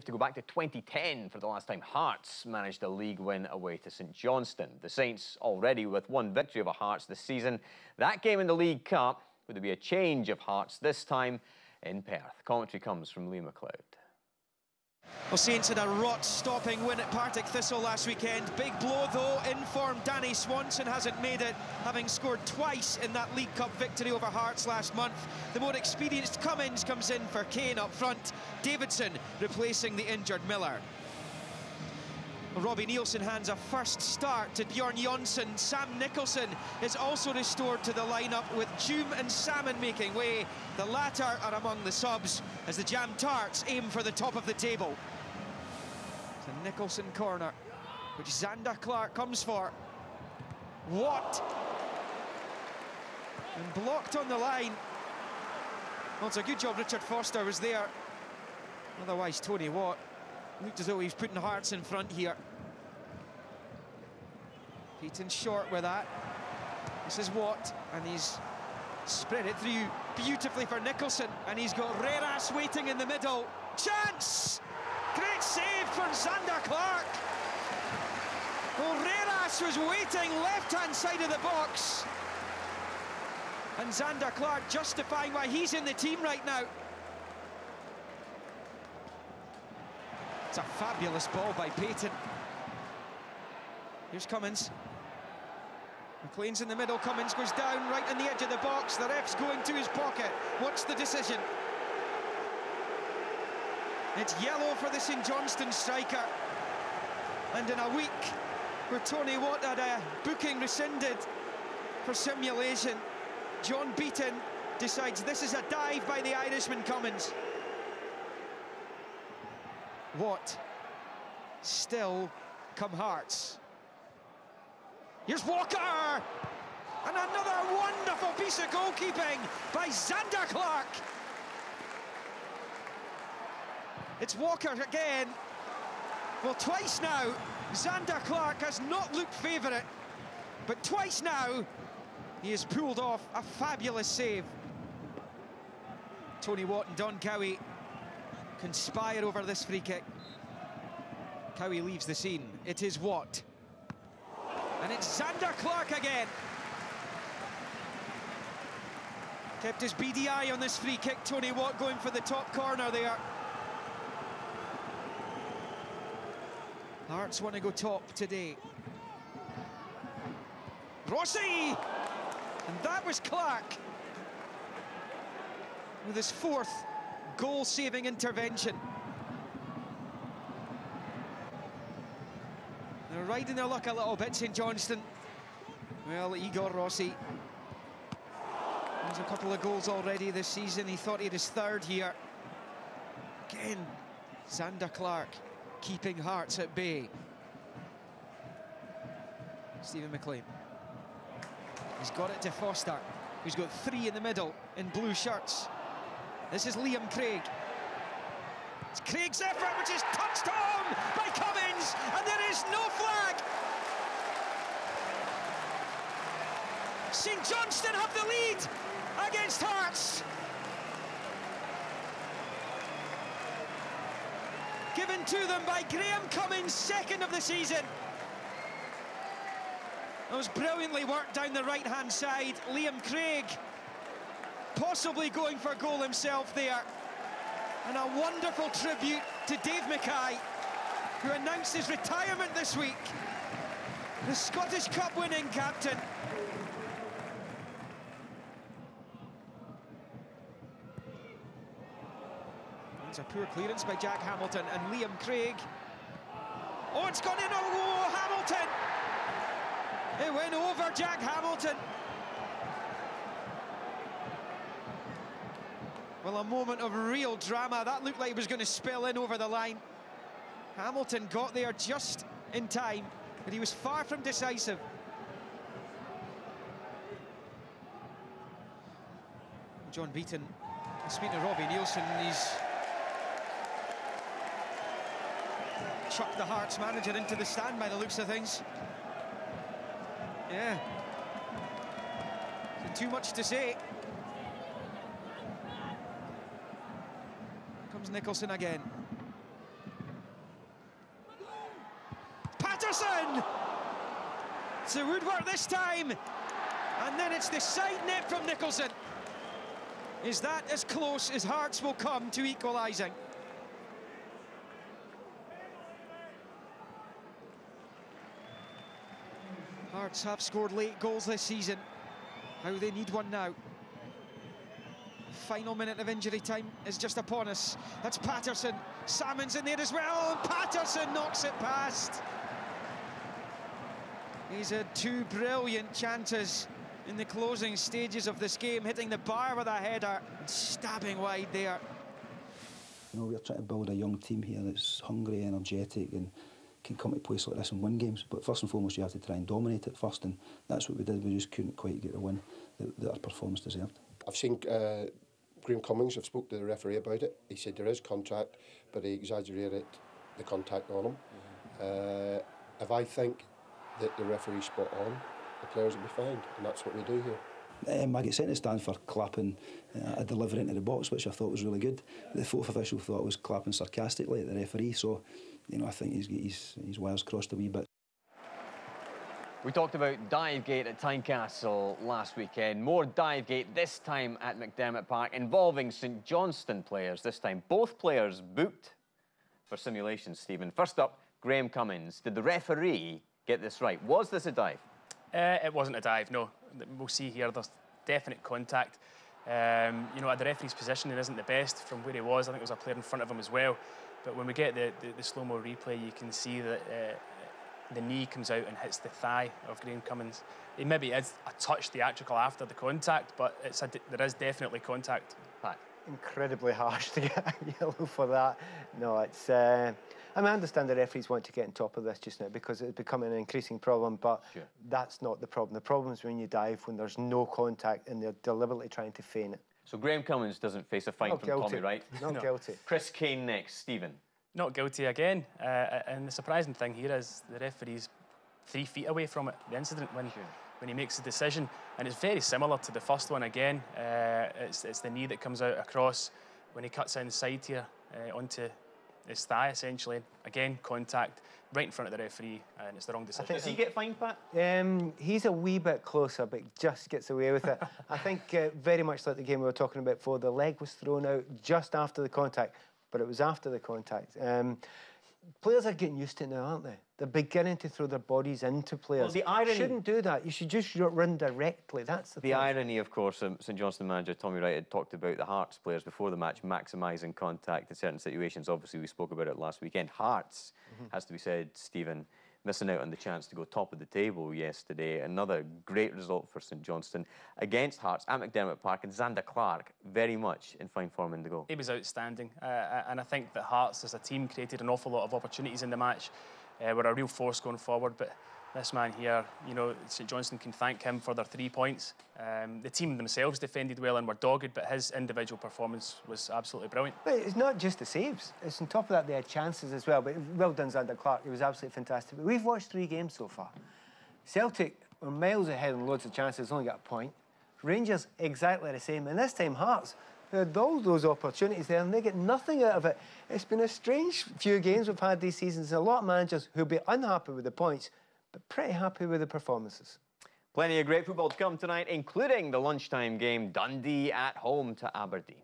to go back to 2010 for the last time Hearts managed a league win away to St Johnstone. The Saints already with one victory over Hearts this season. That game in the League Cup, would there be a change of Hearts this time in Perth? Commentary comes from Liam McLeod. Well, Saints had a rot-stopping win at Partick Thistle last weekend. Big blow, though. In-form Danny Swanson hasn't made it, having scored twice in that League Cup victory over Hearts last month. The more experienced Cummins comes in for Kane up front. Davidson replacing the injured Miller. Robbie Nielsen hands a first start to Bjorn Jonsson. Sam Nicholson is also restored to the lineup, with Hume and Salmon making way. The latter are among the subs as the Jam Tarts aim for the top of the table. It's a Nicholson corner, which Xander Clark comes for. Watt! And blocked on the line. Well, it's a good job Richard Foster was there. Otherwise, Tony Watt looked as though he was putting Hearts in front here. Peyton short with that. This is Watt, and he's spread it through beautifully for Nicholson, and he's got Reras waiting in the middle. Chance! Great save from Xander Clark. Well, Reras was waiting left-hand side of the box, and Xander Clark justifying why he's in the team right now. It's a fabulous ball by Peyton. Here's Cummins. McLean's in the middle, Cummins goes down right on the edge of the box. The ref's going to his pocket. What's the decision? It's yellow for the St Johnstone striker. And in a week where Tony Watt had a booking rescinded for simulation, John Beaton decides this is a dive by the Irishman Cummins. Watt still come Hearts. Here's Walker! And another wonderful piece of goalkeeping by Xander Clark. It's Walker again. Well, twice now, Xander Clark has not looked favourite, but twice now, he has pulled off a fabulous save. Tony Watt and Don Cowie conspire over this free kick. Cowie leaves the scene. It is Watt. And it's Xander Clark again. Kept his beady eye on this free kick. Tony Watt going for the top corner there. Hearts want to go top today. Rossi! And that was Clark with his fourth goal-saving intervention. They're riding their luck a little bit, St Johnstone. Well, Igor Rossi. There's a couple of goals already this season. He thought he had his third here. Again, Xander Clark keeping Hearts at bay. Stephen McLean. He's got it to Foster, who's got three in the middle in blue shirts. This is Liam Craig. It's Craig's effort, which is touched on by Cummins, and there is no flag. St Johnstone have the lead against Hearts. Given to them by Graham Cummins, second of the season. That was brilliantly worked down the right-hand side. Liam Craig possibly going for goal himself there. And a wonderful tribute to Dave Mackay, who announced his retirement this week. The Scottish Cup winning captain. It's a poor clearance by Jack Hamilton, and Liam Craig. Oh, it's gone in. Oh, Hamilton! It went over Jack Hamilton. Well, a moment of real drama. That looked like it was going to spill in over the line. Hamilton got there just in time, but he was far from decisive. John Beaton, speaking to Robbie Nielsen, he's chucked the Hearts manager into the stand by the looks of things. Yeah. Too much to say. Comes Nicholson again. Patterson! To Woodward this time, and then it's the side net from Nicholson. Is that as close as Hearts will come to equalising? Hearts have scored late goals this season. How they need one now. Final minute of injury time is just upon us. That's Patterson. Salmon's in there as well, and Patterson knocks it past. He's had two brilliant chances in the closing stages of this game, hitting the bar with a header and stabbing wide there. You know, we're trying to build a young team here that's hungry, energetic, and can come to a place like this and win games. But first and foremost, you have to try and dominate it first, and that's what we did. We just couldn't quite get the win that our performance deserved. I've seen Graham Cummings. I've spoke to the referee about it. He said there is contact, but he exaggerated the contact on him. If I think that the referee's spot on, the players will be fined, and that's what we do here. I get sent to stand for clapping a delivery into the box, which I thought was really good. The fourth official thought I was clapping sarcastically at the referee, so you know, I think his wires crossed a wee bit. We talked about Divegate at Tynecastle last weekend. More Divegate this time at McDermott Park, involving St Johnstone players this time. Both players booked for simulations, Stephen. First up, Graham Cummings. Did the referee get this right? Was this a dive? It wasn't a dive, no. We'll see here, there's definite contact. You know, at the referee's positioning isn't the best from where he was. I think there was a player in front of him as well. But when we get the slow-mo replay, you can see that the knee comes out and hits the thigh of Graham Cummings. It maybe is a touch theatrical after the contact, but there is definitely contact. Pat. Incredibly harsh to get a yellow for that. No, it's... I mean, I understand the referees want to get on top of this just now because it's becoming an increasing problem, but sure, that's not the problem. The problem is when you dive, when there's no contact and they're deliberately trying to feign it. So Graham Cummings doesn't face a fine Not from guilty. Tommy, right? Not No. guilty. Chris Kane next. Stephen. Not guilty again. And the surprising thing here is the referee's 3 feet away from it, the incident, when he makes the decision. And it's very similar to the first one again. It's the knee that comes out across when he cuts inside here onto his thigh, essentially. Again, contact right in front of the referee, and it's the wrong decision. Does he get fined, Pat? He's a wee bit closer, but just gets away with it. I think very much like the game we were talking about before, the leg was thrown out just after the contact, but it was after the contact. Players are getting used to it now, aren't they? They're beginning to throw their bodies into players. Well, the irony... You shouldn't do that. You should just run directly. That's the thing. irony, of course, St Johnstone manager Tommy Wright had talked about the Hearts players before the match maximising contact in certain situations. Obviously, we spoke about it last weekend. Hearts, has to be said, Stephen, missing out on the chance to go top of the table yesterday. Another great result for St Johnstone against Hearts at McDermott Park, and Xander Clark very much in fine form in the goal. He was outstanding, and I think that Hearts as a team created an awful lot of opportunities in the match. Were a real force going forward, but this man here, you know, St Johnstone can thank him for their 3 points. The team themselves defended well and were dogged, but his individual performance was absolutely brilliant. But it's not just the saves. It's on top of that they had chances as well. But well done, Xander Clark. He was absolutely fantastic. But we've watched 3 games so far. Celtic were miles ahead and loads of chances, only got a point. Rangers exactly the same. And this time Hearts had all those opportunities there and they get nothing out of it. It's been a strange few games we've had these seasons. A lot of managers who'll be unhappy with the points, but pretty happy with the performances. Plenty of great football to come tonight, including the lunchtime game, Dundee at home to Aberdeen.